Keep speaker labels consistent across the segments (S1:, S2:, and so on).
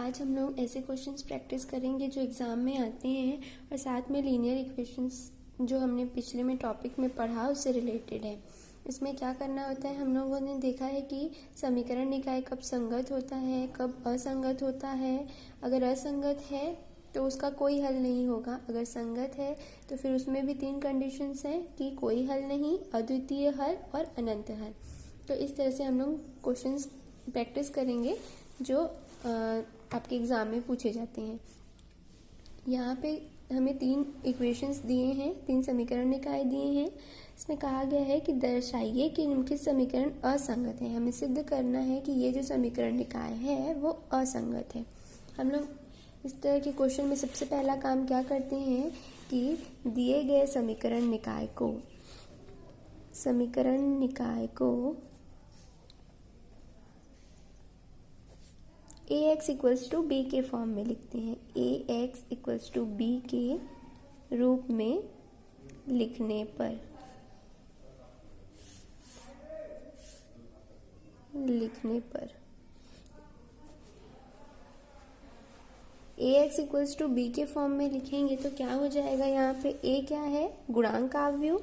S1: आज हम लोग ऐसे क्वेश्चंस प्रैक्टिस करेंगे जो एग्ज़ाम में आते हैं और साथ में लीनियर इक्वेशंस जो हमने पिछले में टॉपिक में पढ़ा उससे रिलेटेड है। इसमें क्या करना होता है, हम लोगों ने देखा है कि समीकरण निकाय कब संगत होता है, कब असंगत होता है। अगर असंगत है तो उसका कोई हल नहीं होगा, अगर संगत है तो फिर उसमें भी 3 कंडीशंस हैं कि कोई हल नहीं, अद्वितीय हल और अनंत हल। तो इस तरह से हम लोग क्वेश्चंस प्रैक्टिस करेंगे जो आपके एग्ज़ाम में पूछे जाते हैं। यहाँ पे हमें 3 इक्वेशंस दिए हैं, 3 समीकरण निकाय दिए हैं। इसमें कहा गया है कि दर्शाइए कि निम्नलिखित समीकरण असंगत है। हमें सिद्ध करना है कि ये जो समीकरण निकाय है वो असंगत है। हम लोग इस तरह के क्वेश्चन में सबसे पहला काम क्या करते हैं कि दिए गए समीकरण निकाय को ax इक्वल्स टू बी के फॉर्म में लिखते हैं। ax इक्वल्स टू बी के रूप में लिखने पर ax इक्वल्स टू बी के फॉर्म में लिखेंगे तो क्या हो जाएगा, यहाँ पे a क्या है, गुणांक आव्यूह,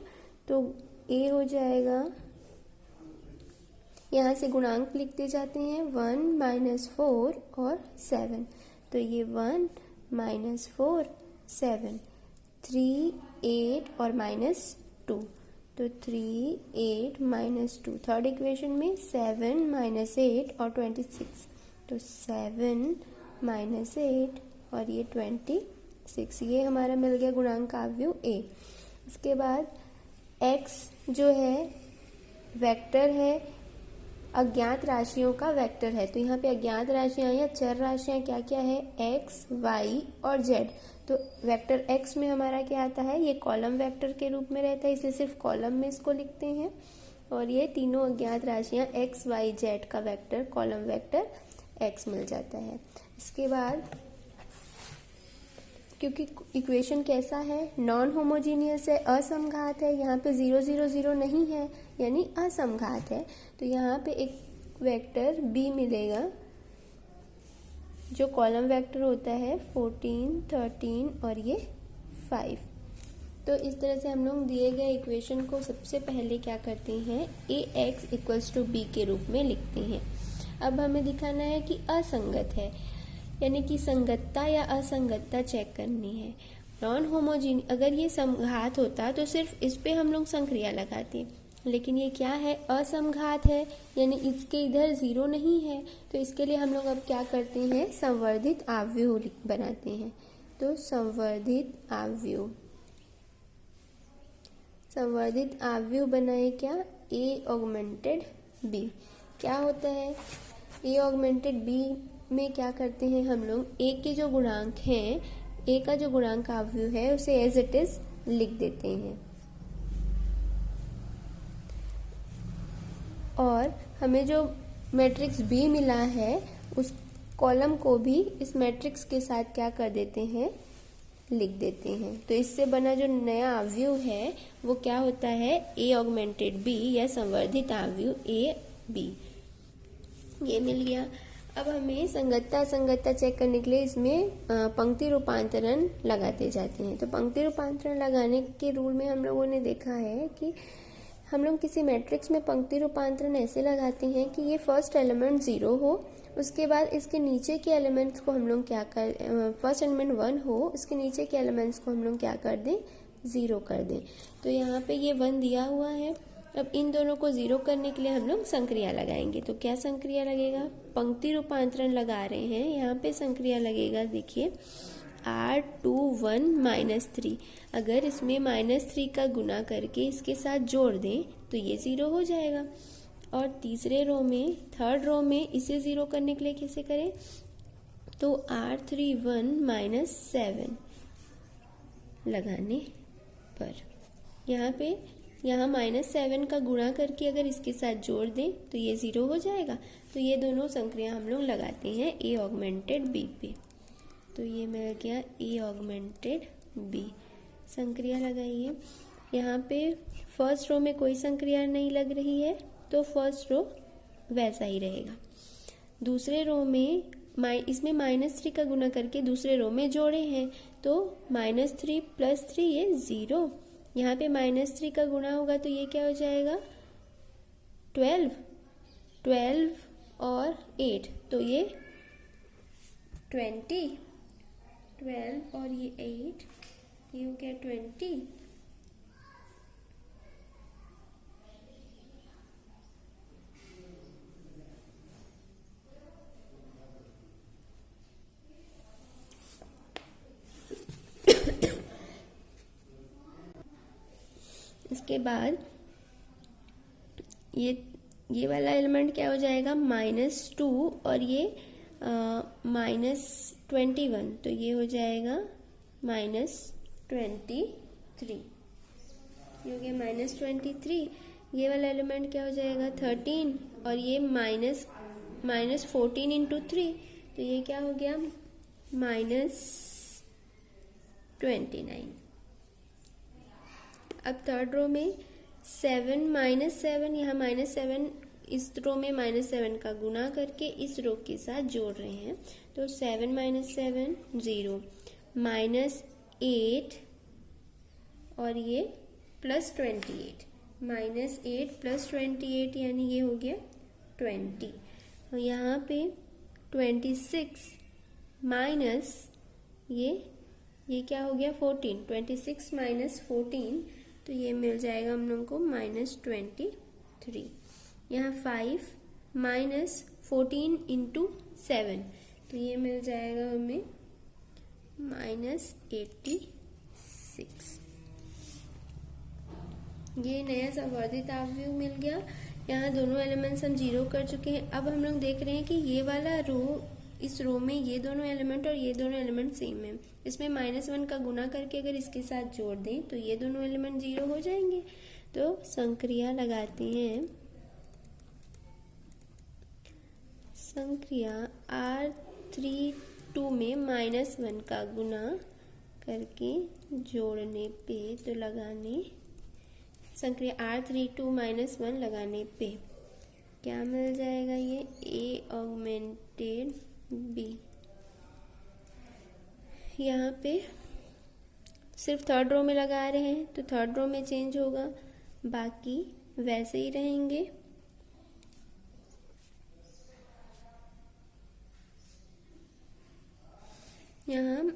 S1: तो a हो जाएगा, यहाँ से गुणांक लिखते जाते हैं 1 - 4 और 7, तो ये 1 - 4 7 3 8 और -2, तो 3 8 -2। थर्ड इक्वेशन में 7 - 8 और 26, तो 7 - 8 और ये 26, ये हमारा मिल गया गुणांक आव्यूह a। इसके बाद x जो है वेक्टर है, अज्ञात राशियों का वेक्टर है, तो यहाँ पे अज्ञात राशियाँ या चर राशियाँ क्या क्या है, x, y और z। तो वेक्टर x में हमारा क्या आता है, ये कॉलम वेक्टर के रूप में रहता है, इसलिए सिर्फ कॉलम में इसको लिखते हैं। और ये तीनों अज्ञात राशियाँ x, y, z का वेक्टर कॉलम वेक्टर x मिल जाता है। इसके बाद क्योंकि इक्वेशन कैसा है, नॉन होमोजीनियस है, असमघात है, यहाँ पे 0 0 0 नहीं है यानी असमघात है, तो यहाँ पे एक वेक्टर b मिलेगा जो कॉलम वेक्टर होता है 14 13 और ये 5। तो इस तरह से हम लोग दिए गए इक्वेशन को सबसे पहले क्या करते हैं, ax इक्वल्स टू b के रूप में लिखते हैं। अब हमें दिखाना है कि असंगत है, यानी कि संगतता या असंगतता चेक करनी है। नॉन होमोजीन अगर ये समघात होता तो सिर्फ इस पे हम लोग संक्रिया लगाते, लेकिन ये क्या है, असमघात है, यानी इसके इधर 0 नहीं है, तो इसके लिए हम लोग अब क्या करते हैं, संवर्धित आव्यूह बनाते हैं। तो संवर्धित आव्यूह बनाए क्या, a ऑगमेंटेड b। क्या होता है, a ऑगमेंटेड b में क्या करते हैं हम लोग, a के जो गुणांक हैं, a का जो गुणांक आव्यूह है उसे एज इट इज लिख देते हैं, और हमें जो मैट्रिक्स B मिला है उस कॉलम को भी इस मैट्रिक्स के साथ क्या कर देते हैं, लिख देते हैं। तो इससे बना जो नया आव्यूह है वो क्या होता है, A ऑगमेंटेड B या संवर्धित आव्यूह AB, ये मिल गया। अब हमें संगतता असंगतता चेक करने के लिए इसमें पंक्ति रूपांतरण लगाते जाते हैं। तो पंक्ति रूपांतरण लगाने के रूल में हम लोगों ने देखा है कि हम लोग किसी मैट्रिक्स में पंक्ति रूपांतरण ऐसे लगाते हैं कि ये फर्स्ट एलिमेंट 0 हो, उसके बाद इसके नीचे के एलिमेंट्स को हम लोग क्या कर, फर्स्ट एलिमेंट 1 हो, उसके नीचे के एलिमेंट्स को हम लोग क्या कर दें, 0 कर दें। तो यहाँ पे ये 1 दिया हुआ है, अब इन दोनों को 0 करने के लिए हम लोग संक्रिया लगाएंगे। तो क्या संक्रिया लगेगा, पंक्ति रूपांतरण लगा रहे हैं, यहाँ पे संक्रिया लगेगा, देखिए r21 - 3। अगर इसमें -3 का गुना करके इसके साथ जोड़ दें तो ये 0 हो जाएगा। और तीसरे रो में, थर्ड रो में इसे 0 करने के लिए कैसे करें, तो r31 - 7 लगाने पर यहाँ -7 का गुणा करके अगर इसके साथ जोड़ दें तो ये 0 हो जाएगा। तो ये दोनों संक्रिया हम लोग लगाते हैं a ऑगमेंटेड b पे, तो ये मिल गया a ऑगमेंटेड b। संक्रिया लगाइए, यहाँ पे फर्स्ट रो में कोई संक्रिया नहीं लग रही है तो फर्स्ट रो वैसा ही रहेगा। दूसरे रो में इसमें -3 का गुना करके दूसरे रो में जोड़े हैं, तो -3 + 3 ये 0। यहाँ पे -3 का गुना होगा तो ये क्या हो जाएगा 12, 12 और 8 तो ये 20, 12 और ये 8 ये हो गया 20। इसके बाद ये वाला एलिमेंट क्या हो जाएगा -2 और ये -21 तो ये हो जाएगा -23। ये हो गया -23। ये वाला एलिमेंट क्या हो जाएगा 13 और ये -14 × 3 तो ये क्या हो गया -29। अब थर्ड रो में 7 -7 यहाँ -7 इस रो में -7 का गुना करके इस रो के साथ जोड़ रहे हैं, तो 7 - 7 0 -8 और ये +28 -8 + 28 यानी ये हो गया 20। और यहाँ पे 26 माइनस ये क्या हो गया 14, 26 - 14 तो ये मिल जाएगा हम लोग को -23। यहाँ 5 - 14 × 7 तो ये मिल जाएगा हमें -86। ये नया सा वर्धित अवयव मिल गया। यहाँ दोनों एलिमेंट्स हम 0 कर चुके हैं। अब हम लोग देख रहे हैं कि ये वाला रो, इस रो में ये दोनों एलिमेंट और ये दोनों एलिमेंट सेम है। इसमें -1 का गुना करके अगर इसके साथ जोड़ दें तो ये दोनों एलिमेंट 0 हो जाएंगे। तो संक्रिया लगाते हैं। संक्रिया R32 में -1 का गुना करके जोड़ने पे तो लगाने संक्रिया R32 - 1 लगाने पे क्या मिल जाएगा ये A ऑगमेंटेड B। यहाँ पे सिर्फ थर्ड रो में लगा रहे हैं तो थर्ड रो में चेंज होगा, बाकी वैसे ही रहेंगे। यहाँ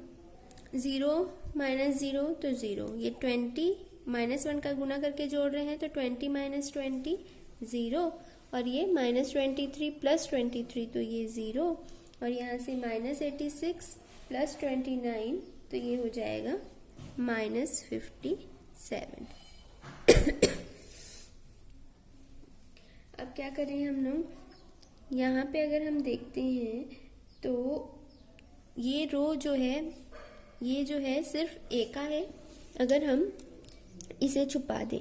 S1: 0 - 0 तो 0, ये 20 -1 का गुना करके जोड़ रहे हैं तो 20 - 20 0 और ये -23 + 23 तो ये 0 और यहाँ से -86 + 29 तो ये हो जाएगा -57। अब क्या करें हम लोग, यहाँ पे अगर हम देखते हैं तो ये रो जो है ये जो है सिर्फ A का है। अगर हम इसे छुपा दें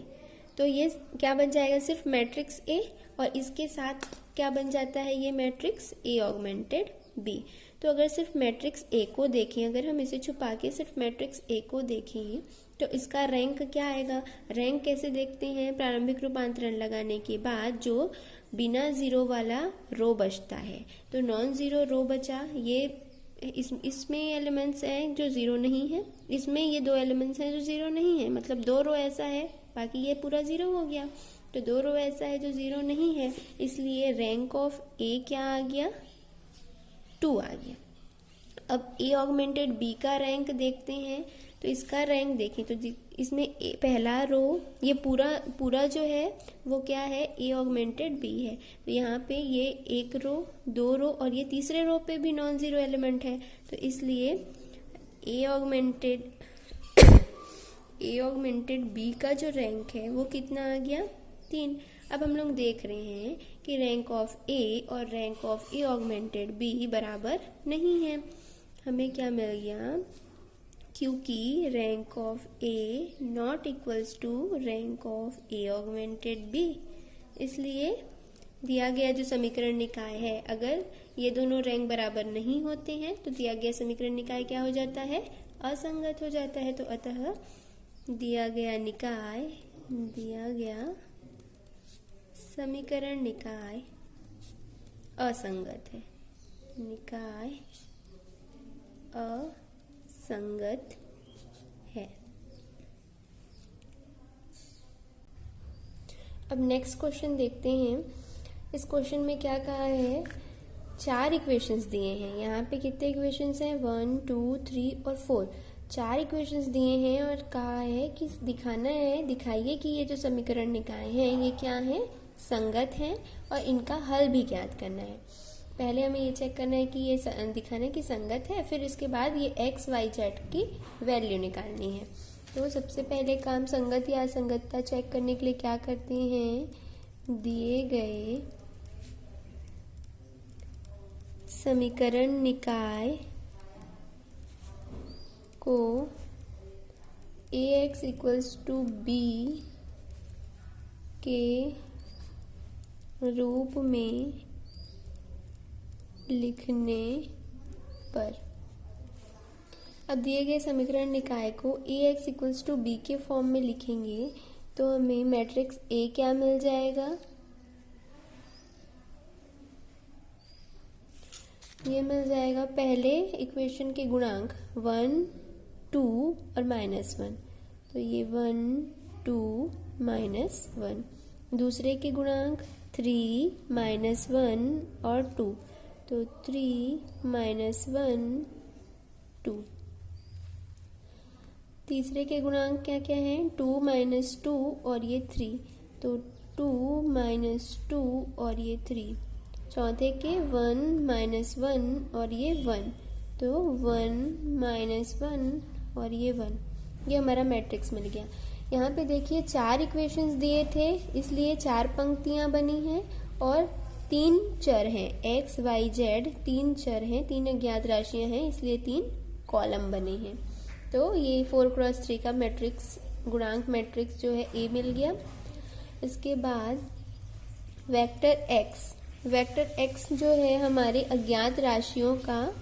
S1: तो ये क्या बन जाएगा सिर्फ मैट्रिक्स A और इसके साथ क्या बन जाता है ये मैट्रिक्स A ऑगमेंटेड B। तो अगर सिर्फ मैट्रिक्स A को देखें, अगर हम इसे छुपा के सिर्फ मैट्रिक्स A को देखें तो इसका रैंक क्या आएगा। रैंक कैसे देखते हैं, प्रारंभिक रूपांतरण लगाने के बाद जो बिना जीरो वाला रो बचता है तो नॉन जीरो रो बचा। ये इसमें एलिमेंट्स हैं जो जीरो नहीं है, इसमें ये 2 एलिमेंट्स हैं जो जीरो नहीं है, मतलब 2 रो ऐसा है, बाकी ये पूरा जीरो हो गया। तो 2 रो ऐसा है जो जीरो नहीं है, इसलिए रैंक ऑफ A क्या आ गया 2 आ गया। अब A ऑगमेंटेड B का रैंक देखते हैं तो इसका रैंक देखें तो इसमें पहला रो ये पूरा जो है वो क्या है A ऑगमेंटेड B है। तो यहाँ पे ये 1 रो 2 रो और ये तीसरे रो पे भी नॉन जीरो एलिमेंट है, तो इसलिए A ऑगमेंटेड B का जो रैंक है वो कितना आ गया 3। अब हम लोग देख रहे हैं कि रैंक ऑफ A और rank of A augmented B बराबर नहीं है। हमें क्या मिल गया, क्योंकि rank of A not equals to rank of A augmented B, इसलिए दिया गया जो समीकरण निकाय है अगर ये दोनों रैंक बराबर नहीं होते हैं तो दिया गया समीकरण निकाय क्या हो जाता है असंगत हो जाता है। तो अतः दिया गया समीकरण निकाय असंगत है। निकाय असंगत है। अब नेक्स्ट क्वेश्चन देखते हैं। इस क्वेश्चन में क्या कहा है, 4 इक्वेशंस दिए हैं। यहाँ पे कितने इक्वेशंस हैं, 1 2 3 और 4। 4 इक्वेशंस दिए हैं और कहा है कि दिखाना है, दिखाइए कि ये जो समीकरण निकाय हैं ये क्या है, संगत हैं और इनका हल भी ज्ञात करना है। पहले हमें ये चेक करना है कि ये दिखाना है कि संगत है, फिर इसके बाद ये x y z की वैल्यू निकालनी है। तो सबसे पहले काम संगत या असंगतता चेक करने के लिए क्या करते हैं, दिए गए समीकरण निकाय को ax = b के रूप में लिखने पर, अब दिए गए समीकरण निकाय को ax = b के फॉर्म में लिखेंगे तो हमें मैट्रिक्स A क्या मिल जाएगा, ये मिल जाएगा पहले इक्वेशन के गुणांक 1 2 और -1, तो ये 1 2 -1। दूसरे के गुणांक 3 -1 और 2, तो 3 -1 2। तीसरे के गुणांक क्या क्या हैं, 2 - 2 और ये 3, तो 2 - 2 और ये 3। चौथे के 1 - 1 और ये 1, तो 1 - 1 और ये 1। ये हमारा मैट्रिक्स मिल गया। यहाँ पे देखिए 4 इक्वेशंस दिए थे, इसलिए 4 पंक्तियाँ बनी हैं और 3 चर हैं, x y z 3 चर हैं, 3 अज्ञात राशियाँ हैं, इसलिए 3 कॉलम बने हैं। तो ये 4x3 का मैट्रिक्स, गुणांक मैट्रिक्स जो है A मिल गया। इसके बाद वेक्टर x जो है हमारे अज्ञात राशियों का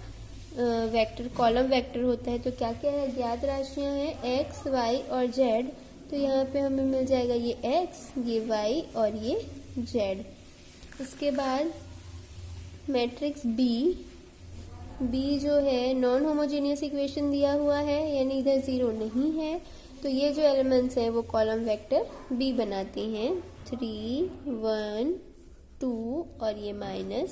S1: वेक्टर, कॉलम वेक्टर होता है। तो क्या क्या है, अज्ञात राशियां हैं x y और z, तो यहाँ पे हमें मिल जाएगा ये x, ये y और ये z। इसके बाद मैट्रिक्स B जो है नॉन होमोजेनियस इक्वेशन दिया हुआ है, यानी इधर 0 नहीं है, तो ये जो एलिमेंट्स हैं वो कॉलम वेक्टर B बनाते हैं, 3 1 2 और ये -1।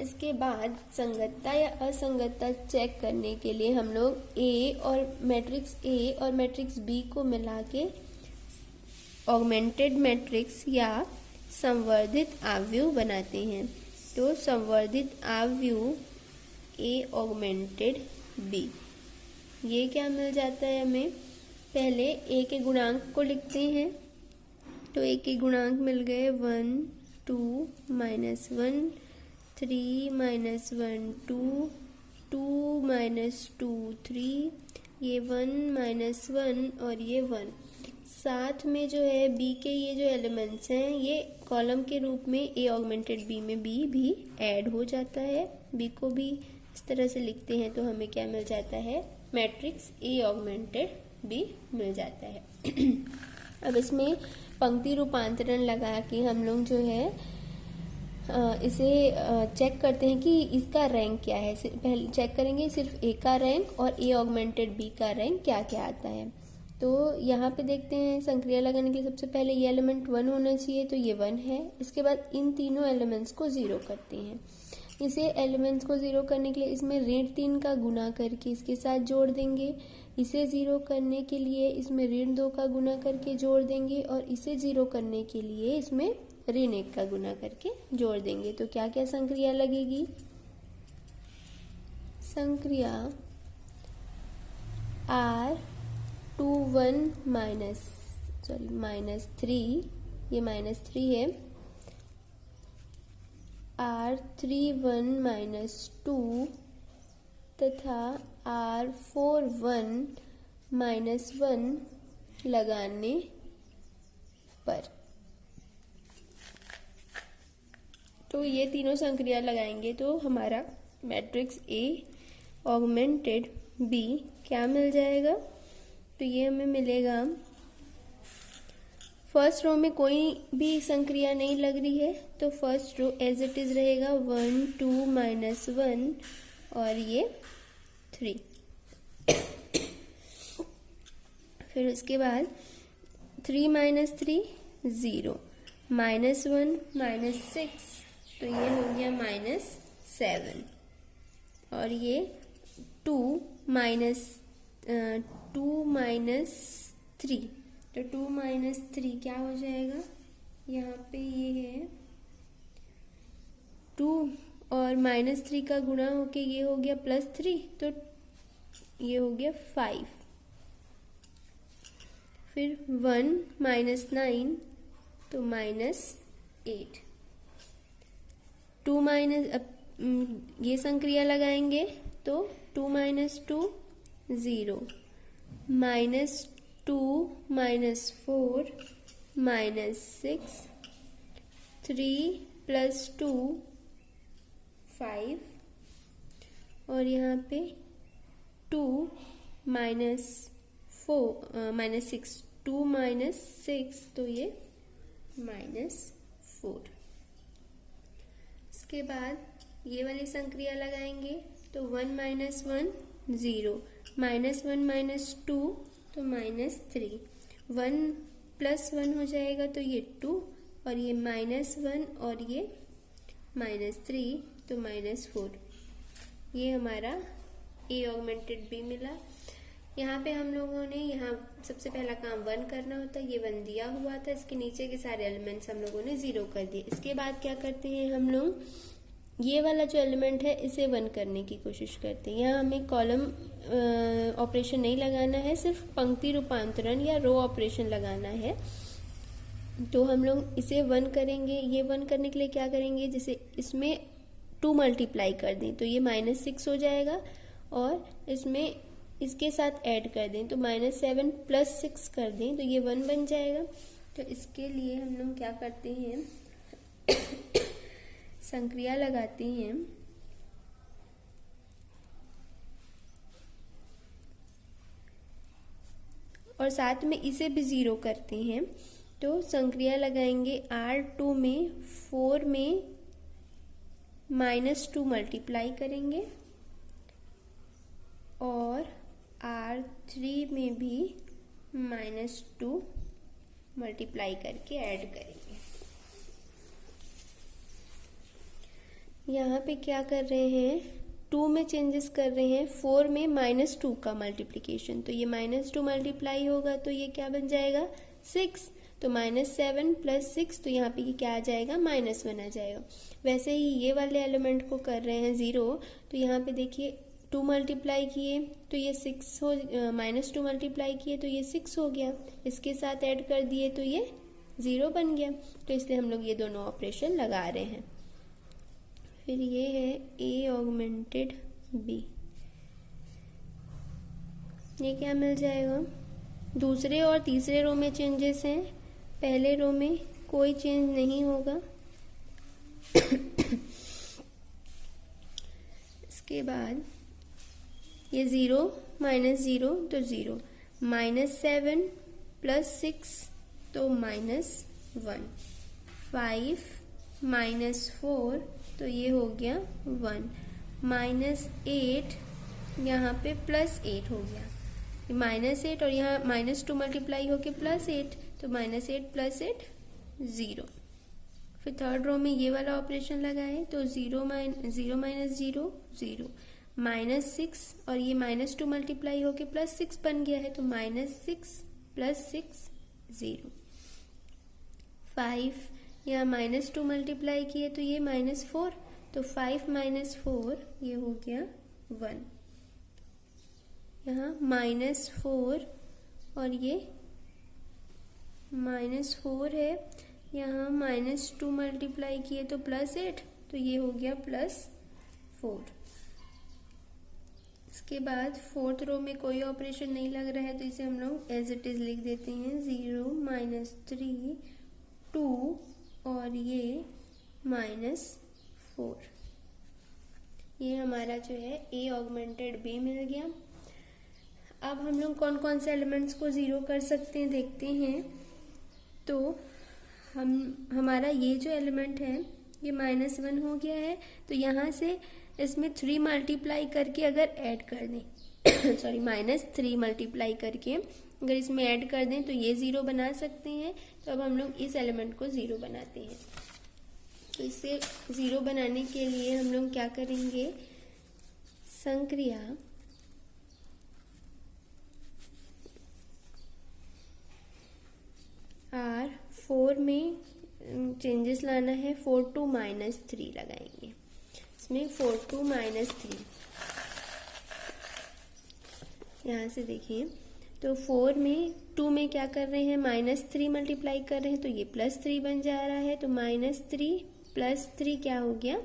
S1: इसके बाद संगतता या असंगतता चेक करने के लिए हम लोग A और मैट्रिक्स B को मिला के ऑगमेंटेड मैट्रिक्स या संवर्धित आव्यूह बनाते हैं। तो संवर्धित आव्यूह A ऑगमेंटेड B, ये क्या मिल जाता है हमें, पहले A के गुणांक को लिखते हैं। तो A के गुणांक मिल गए 1 2 -1 3 -1 2 2 -2 3, ये 1 -1 और ये 1। साथ में जो है B के ये जो एलिमेंट्स हैं ये कॉलम के रूप में A ऑगमेंटेड B में B भी ऐड हो जाता है। B को भी इस तरह से लिखते हैं तो हमें क्या मिल जाता है, मैट्रिक्स A ऑगमेंटेड B मिल जाता है। अब इसमें पंक्ति रूपांतरण लगा के हम लोग जो है इसे चेक करते हैं कि इसका रैंक क्या है। पहले चेक करेंगे सिर्फ A का रैंक और A ऑगमेंटेड B का रैंक क्या क्या आता है। तो यहाँ पे देखते हैं संक्रिया लगाने के लिए सबसे पहले ये एलिमेंट 1 होना चाहिए, तो ये 1 है। इसके बाद इन तीनों एलिमेंट्स को 0 करते हैं। इसे एलिमेंट्स को 0 करने के लिए इसमें ऋण 3 का गुना करके इसके साथ जोड़ देंगे। इसे 0 करने के लिए इसमें ऋण 2 का गुना करके जोड़ देंगे और इसे 0 करने के लिए इसमें ऋण 1 का गुना करके जोड़ देंगे। तो क्या क्या संक्रिया लगेगी, संक्रिया R21 -3, ये -3 है, R31 -2 तथा R41 -1 लगाने पर, तो ये तीनों संक्रिया लगाएंगे तो हमारा मैट्रिक्स A ऑगमेंटेड B क्या मिल जाएगा, तो ये हमें मिलेगा फर्स्ट रो में कोई भी संक्रिया नहीं लग रही है, तो first row as it is रहेगा 1 2 -1 और ये 3। फिर उसके बाद 3 - 3 0, -1 -6 तो ये हो गया -7 और ये 2 -3 तो 2 - 3 क्या हो जाएगा, यहाँ पे ये है 2 और -3 का गुणा होके ये हो गया +3 तो ये हो गया 5। फिर 1 -9 तो -8। 2 ये संक्रिया लगाएंगे तो 2 - 2 0, -2 -4 -6, 3 + 2 5 और यहाँ पे 2 -6 2 -6 तो ये -4। इसके बाद ये वाली संक्रिया लगाएंगे तो 1 - 1 0, -1 - 2 तो -3, 1 + 1 हो जाएगा तो ये 2 और ये -1 और ये -3 तो -4। ये हमारा ए ऑगमेंटेड बी मिला। यहाँ पे हम लोगों ने यहाँ सबसे पहला काम 1 करना होता है, ये 1 दिया हुआ था, इसके नीचे के सारे एलिमेंट्स हम लोगों ने 0 कर दिए। इसके बाद क्या करते हैं हम लोग, ये वाला जो एलिमेंट है इसे 1 करने की कोशिश करते हैं। यहाँ हमें कॉलम ऑपरेशन नहीं लगाना है, सिर्फ पंक्ति रूपांतरण या रो ऑपरेशन लगाना है। तो हम लोग इसे 1 करेंगे। ये 1 करने के लिए क्या करेंगे, जैसे इसमें 2 मल्टीप्लाई कर दें तो ये -6 हो जाएगा और इसमें इसके साथ ऐड कर दें तो -7 + 6 कर दें तो ये 1 बन जाएगा। तो इसके लिए हम लोग क्या करते हैं संक्रिया लगाते हैं। और साथ में इसे भी 0 करते हैं तो संक्रिया लगाएंगे R2 में 4 में -2 मल्टीप्लाई करेंगे और R3 में भी -2 मल्टीप्लाई करके ऐड करेंगे। यहाँ पे क्या कर रहे हैं, 2 में चेंजेस कर रहे हैं, 4 में -2 का मल्टीप्लिकेशन, तो ये -2 मल्टीप्लाई होगा तो ये क्या बन जाएगा 6, तो -7 + 6 तो यहाँ पे ये क्या आ जाएगा -1 आ जाएगा। वैसे ही ये वाले एलिमेंट को कर रहे हैं 0, तो यहाँ पे देखिए 2 मल्टीप्लाई किए तो ये 6 हो, -2 मल्टीप्लाई किए तो ये 6 हो गया, इसके साथ ऐड कर दिए तो ये 0 बन गया। तो इसलिए हम लोग ये दोनों ऑपरेशन लगा रहे हैं। फिर ये है ए ऑगमेंटेड बी, ये क्या मिल जाएगा, दूसरे और तीसरे रो में चेंजेस हैं, पहले रो में कोई चेंज नहीं होगा। इसके बाद ये 0 -0 तो 0, -7 + 6 तो -1, 5 -4 तो ये हो गया 1, -8 यहाँ पे +8 हो गया, -8 और यहाँ -2 मल्टीप्लाई होके +8 तो -8 + 8 0। फिर थर्ड रो में ये वाला ऑपरेशन लगाए तो 0 - 0 0, -6 और ये -2 मल्टीप्लाई होके +6 बन गया है तो -6 + 6 0, 5 यहाँ -2 मल्टीप्लाई किए तो ये -4 तो 5 - 4 ये हो गया 1, यहाँ -4 और ये -4 है, यहाँ -2 मल्टीप्लाई किए तो +8 तो ये हो गया +4। इसके बाद फोर्थ रो में कोई ऑपरेशन नहीं लग रहा है तो इसे हम लोग एज इट इज लिख देते हैं, 0 -3 2 और ये -4। ये हमारा जो है ए ऑगमेंटेड बी मिल गया। अब हम लोग कौन कौन से एलिमेंट्स को 0 कर सकते हैं देखते हैं। तो हमारा ये जो एलिमेंट है ये -1 हो गया है। तो यहाँ से इसमें 3 मल्टीप्लाई करके अगर ऐड कर दें सॉरी -3 मल्टीप्लाई करके अगर इसमें ऐड कर दें तो ये 0 बना सकते हैं। तो अब हम लोग इस एलिमेंट को 0 बनाते हैं। तो इसे 0 बनाने के लिए हम लोग क्या करेंगे, संक्रिया R4 में चेंजेस लाना है। 4 to -3 लगाएंगे इसमें। 4 to -3 यहाँ से देखिए, तो 4 में 2 में क्या कर रहे हैं, -3 मल्टीप्लाई कर रहे हैं तो ये +3 बन जा रहा है। तो -3 + 3 क्या हो गया,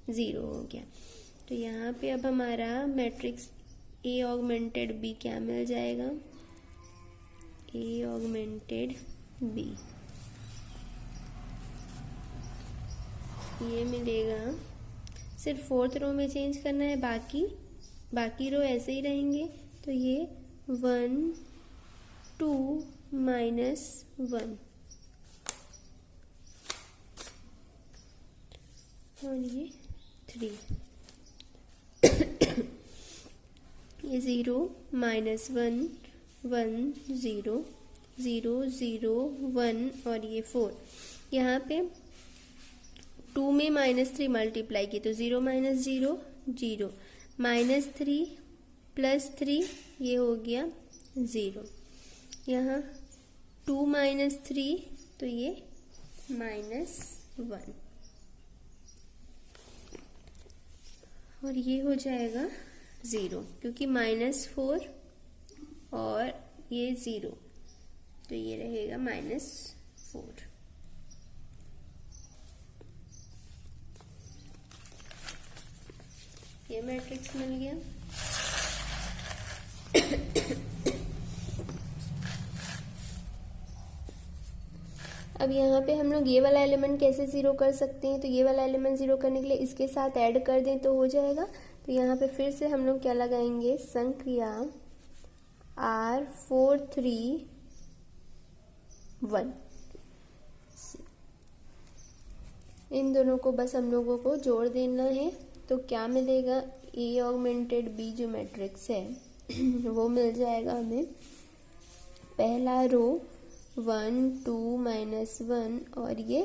S1: 0 हो गया। तो यहाँ पे अब हमारा मैट्रिक्स A ऑगमेंटेड B क्या मिल जाएगा, A ऑगमेंटेड B ये मिलेगा। सिर्फ 4th रो में चेंज करना है, बाकी रो ऐसे ही रहेंगे। तो ये 1 2 -1 और ये 3 ये 0 -1 1 0 0 0 1 और ये 4। यहाँ पे 2 में -3 मल्टीप्लाई की तो 0 -0 0 -3 + 3 ये हो गया 0। यहाँ 2 -3 तो ये -1 और ये हो जाएगा 0, क्योंकि -4 और ये 0 तो ये रहेगा -4। ये मैट्रिक्स मिल गया। अब यहाँ पे हम लोग ये वाला एलिमेंट कैसे 0 कर सकते हैं, तो ये वाला एलिमेंट 0 करने के लिए इसके साथ ऐड कर दें तो हो जाएगा। तो यहाँ पे फिर से हम लोग क्या लगाएंगे, संक्रिया R4 3 1। इन दोनों को बस हम लोगों को जोड़ देना है। तो क्या मिलेगा, A ऑगमेंटेड B जो मैट्रिक्स है वो मिल जाएगा हमें। पहला रो 1 2 -1 और ये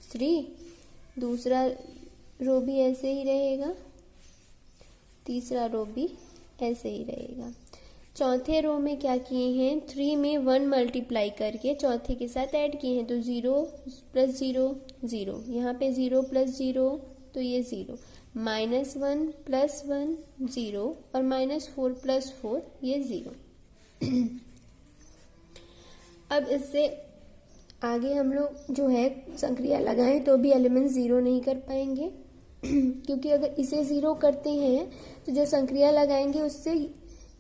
S1: 3, दूसरा रो भी ऐसे ही रहेगा, तीसरा रो भी ऐसे ही रहेगा। चौथे रो में क्या किए हैं, 3 में 1 मल्टीप्लाई करके चौथे के साथ ऐड किए हैं। तो 0 + 0 0, यहाँ पे 0 + 0 तो ये 0, -1 + 1 0 और -4 + 4 ये 0। अब इससे आगे हम लोग जो है संक्रिया लगाएं तो भी एलिमेंट 0 नहीं कर पाएंगे क्योंकि अगर इसे 0 करते हैं तो जो संक्रिया लगाएंगे उससे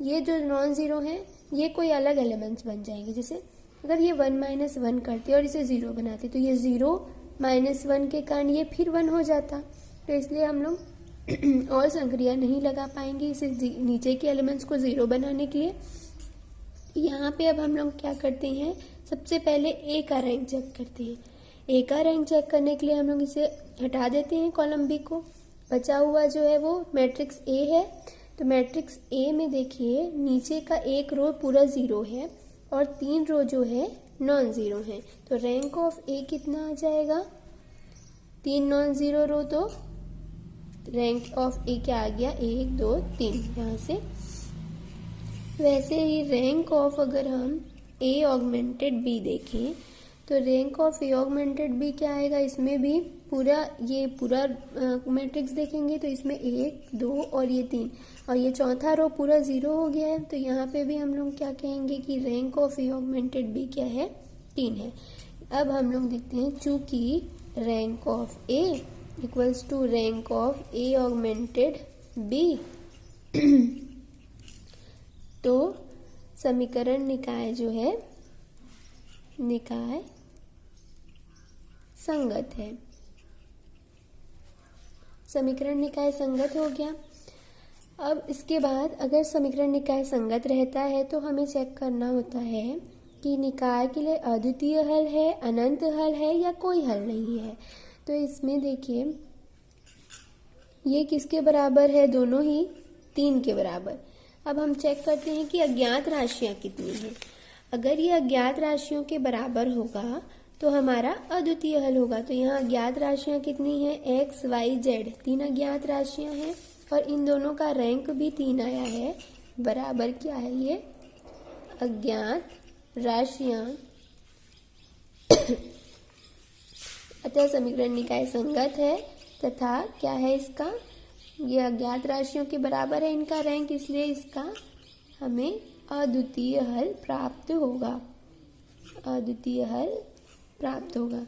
S1: ये जो नॉन ज़ीरो हैं ये कोई अलग एलिमेंट्स बन जाएंगे। जैसे अगर ये 1 - 1 करते और इसे 0 बनाते तो ये 0 - 1 के कारण ये फिर 1 हो जाता। तो इसलिए हम लोग और संक्रिया नहीं लगा पाएंगे इसे नीचे के एलिमेंट्स को 0 बनाने के लिए। यहाँ पे अब हम लोग क्या करते हैं, सबसे पहले ए का रैंक चेक करते हैं। ए का रैंक चेक करने के लिए हम लोग इसे हटा देते हैं कॉलम बी को। बचा हुआ जो है वो मैट्रिक्स ए है। तो मैट्रिक्स ए में देखिए नीचे का एक रो पूरा 0 है और 3 रो जो है नॉन ज़ीरो है। तो रैंक ऑफ ए कितना आ जाएगा, 3 नॉन ज़ीरो रो, तो रैंक ऑफ ए क्या आ गया, 1 2 3 यहाँ से। वैसे ही रैंक ऑफ अगर हम ए ऑगमेंटेड बी देखें तो rank of A augmented B क्या आएगा, इसमें भी पूरा मैट्रिक्स देखेंगे तो इसमें 1 2 और ये 3 और ये चौथा रो पूरा 0 हो गया है। तो यहाँ पे भी हम लोग क्या कहेंगे कि rank of A augmented B क्या है, 3 है। अब हम लोग देखते हैं, चूंकि rank of A equals to rank of A augmented B तो समीकरण निकाय जो है निकाय संगत है। समीकरण निकाय संगत हो गया। अब इसके बाद अगर समीकरण निकाय संगत रहता है तो हमें चेक करना होता है कि निकाय के लिए अद्वितीय हल है, अनंत हल है या कोई हल नहीं है। तो इसमें देखिए ये किसके बराबर है, दोनों ही 3 के बराबर। अब हम चेक करते हैं कि अज्ञात राशियां कितनी हैं। अगर ये अज्ञात राशियों के बराबर होगा तो हमारा अद्वितीय हल होगा। तो यहाँ अज्ञात राशियां कितनी हैं, एक्स वाई जेड 3 अज्ञात राशियां हैं और इन दोनों का रैंक भी 3 आया है। बराबर क्या है, ये अज्ञात राशियां अतः समीकरण निकाय संगत है तथा क्या है इसका, ये अज्ञात राशियों के बराबर है इनका रैंक, इसलिए इसका हमें अद्वितीय हल प्राप्त होगा, अद्वितीय हल प्राप्त होगा।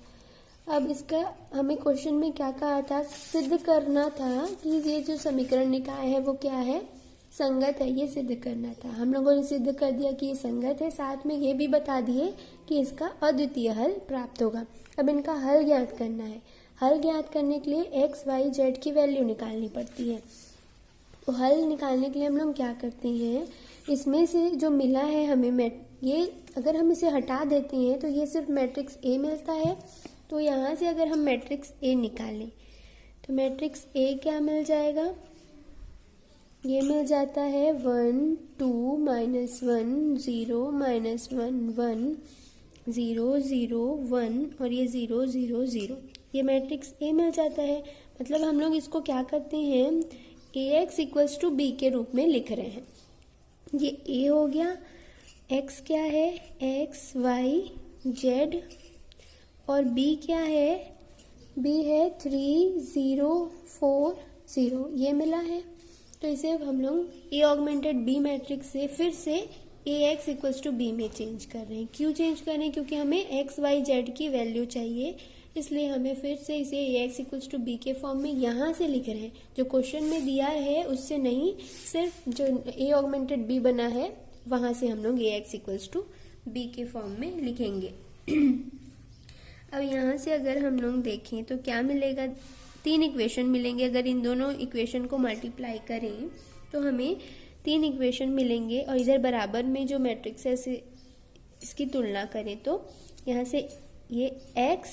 S1: अब इसका हमें क्वेश्चन में क्या कहा था, सिद्ध करना था कि ये जो समीकरण निकाय है वो क्या है, संगत है, ये सिद्ध करना था। हम लोगों ने सिद्ध कर दिया कि ये संगत है, साथ में ये भी बता दिए कि इसका अद्वितीय हल प्राप्त होगा। अब इनका हल ज्ञात करना है। हल ज्ञात करने के लिए एक्स वाई जेड की वैल्यू निकालनी पड़ती है। तो हल निकालने के लिए हम लोग क्या करते हैं, इसमें से जो मिला है हमें ये अगर हम इसे हटा देते हैं तो ये सिर्फ मैट्रिक्स ए मिलता है। तो यहाँ से अगर हम मैट्रिक्स ए निकालें तो मैट्रिक्स ए क्या मिल जाएगा, ये मिल जाता है 1 2 -1 0 -1 1 0 0 1 और ये 0 0 0, ये मैट्रिक्स ए मिल जाता है। मतलब हम लोग इसको क्या करते हैं, ax = b के रूप में लिख रहे हैं। ये a हो गया, x क्या है, x y z और b क्या है, b है 3 0 4 0, ये मिला है। तो इसे हम लोग a ऑगमेंटेड b मैट्रिक्स से फिर से ax = b में चेंज कर रहे हैं। क्यों चेंज कर रहे हैं, क्योंकि हमें x y z की वैल्यू चाहिए, इसलिए हमें फिर से इसे ax = b के फॉर्म में यहाँ से लिख रहे हैं। जो क्वेश्चन में दिया है उससे नहीं, सिर्फ जो a ऑगमेंटेड b बना है वहां से हम लोग ax = b के फॉर्म में लिखेंगे। अब यहाँ से अगर हम लोग देखें तो क्या मिलेगा, 3 इक्वेशन मिलेंगे। अगर इन दोनों इक्वेशन को मल्टीप्लाई करें तो हमें 3 इक्वेशन मिलेंगे और इधर बराबर में जो मैट्रिक्स है इसकी तुलना करें तो यहाँ से ये x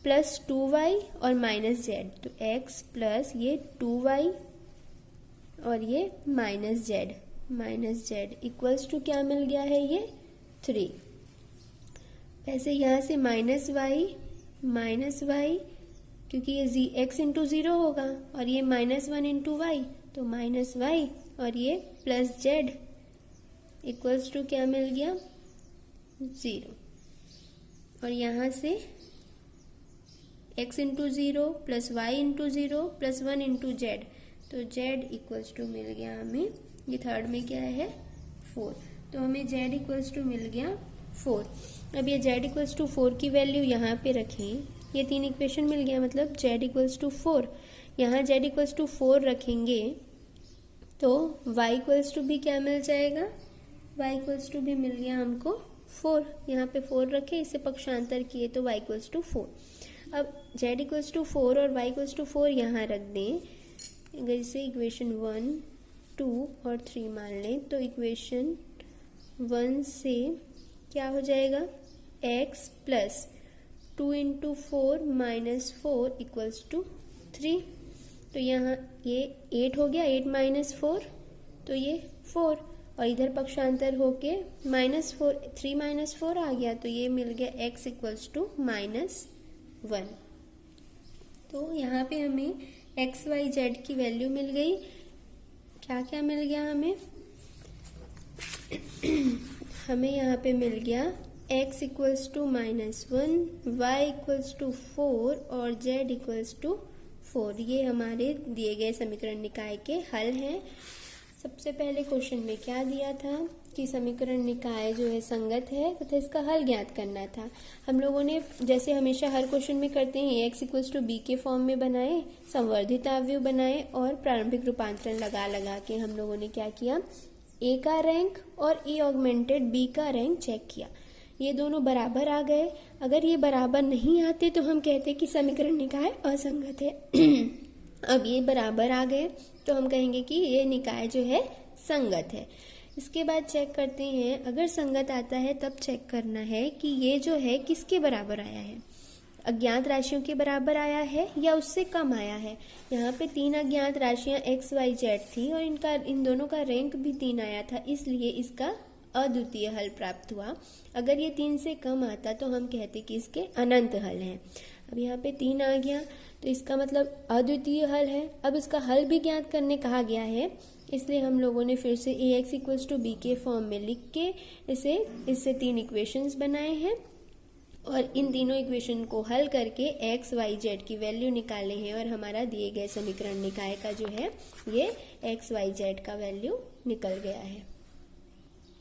S1: + 2y और -z, तो x प्लस ये 2y और ये -z इक्वल्स टू क्या मिल गया है, ये 3। वैसे यहाँ से -y क्योंकि ये x × 0 होगा और ये -1 × y, तो -y और ये +z इक्वल्स टू क्या मिल गया, 0। और यहाँ से x × 0 + y × 0 + 1 × z, तो z इक्वल्स टू मिल गया हमें, ये थर्ड में क्या है, 4। तो हमें z इक्वल्स टू मिल गया 4। अब ये z इक्वल्स टू 4 की वैल्यू यहाँ पे रखें, ये 3 इक्वेशन मिल गया, मतलब z इक्वल्स टू 4। यहाँ z इक्वल्स टू 4 रखेंगे तो y इक्वल्स टू भी क्या मिल जाएगा, y इक्वल्स टू भी मिल गया हमको 4। यहाँ पे 4 रखे, इसे पक्षांतर किए तो y इक्वल्स टू 4। अब z इक्वल्स टू 4 और y इक्वल्स टू 4 यहाँ रख दें। अगर इसे इक्वेशन 1 2 और 3 मान लें तो इक्वेशन 1 से क्या हो जाएगा, x + 2 × 4 - 4 इक्वल्स टू 3। तो यहाँ ये 8 हो गया, 8 - 4 तो ये 4 और इधर पक्षांतर होके -4 3 - 4 आ गया, तो ये मिल गया x इक्वल्स टू -1। तो यहाँ पे हमें x y z की वैल्यू मिल गई। क्या क्या मिल गया हमें यहाँ पे मिल गया x equals to -1, y equals to 4 और z इक्वल्स टू 4। ये हमारे दिए गए समीकरण निकाय के हल हैं। सबसे पहले क्वेश्चन में क्या दिया था कि समीकरण निकाय जो है संगत है तथा इसका हल ज्ञात करना था। हम लोगों ने जैसे हमेशा हर क्वेश्चन में करते हैं x इक्वल्स टू b के फॉर्म में बनाए, संवर्धित अवयव बनाए और प्रारंभिक रूपांतरण लगा के हम लोगों ने क्या किया, a का रैंक और a ऑगमेंटेड b का रैंक चेक किया। ये दोनों बराबर आ गए। अगर ये बराबर नहीं आते तो हम कहते कि समीकरण निकाय असंगत है। अब ये बराबर आ गए तो हम कहेंगे कि ये निकाय जो है संगत है। इसके बाद चेक करते हैं, अगर संगत आता है तब चेक करना है कि ये जो है किसके बराबर आया है, अज्ञात राशियों के बराबर आया है या उससे कम आया है। यहाँ पे 3 अज्ञात राशियां x, y, z थी और इन दोनों का रैंक भी 3 आया था, इसलिए इसका अद्वितीय हल प्राप्त हुआ। अगर ये 3 से कम आता तो हम कहते कि इसके अनंत हल हैं। अब यहाँ पे 3 आ गया तो इसका मतलब अद्वितीय हल है। अब इसका हल भी ज्ञात करने कहा गया है, इसलिए हम लोगों ने फिर से ax = b के फॉर्म में लिख के इससे 3 इक्वेशंस बनाए हैं और इन तीनों इक्वेशन को हल करके x, y, z की वैल्यू निकाले हैं और हमारा दिए गए समीकरण निकाय का जो है ये x, y, z का वैल्यू निकल गया है।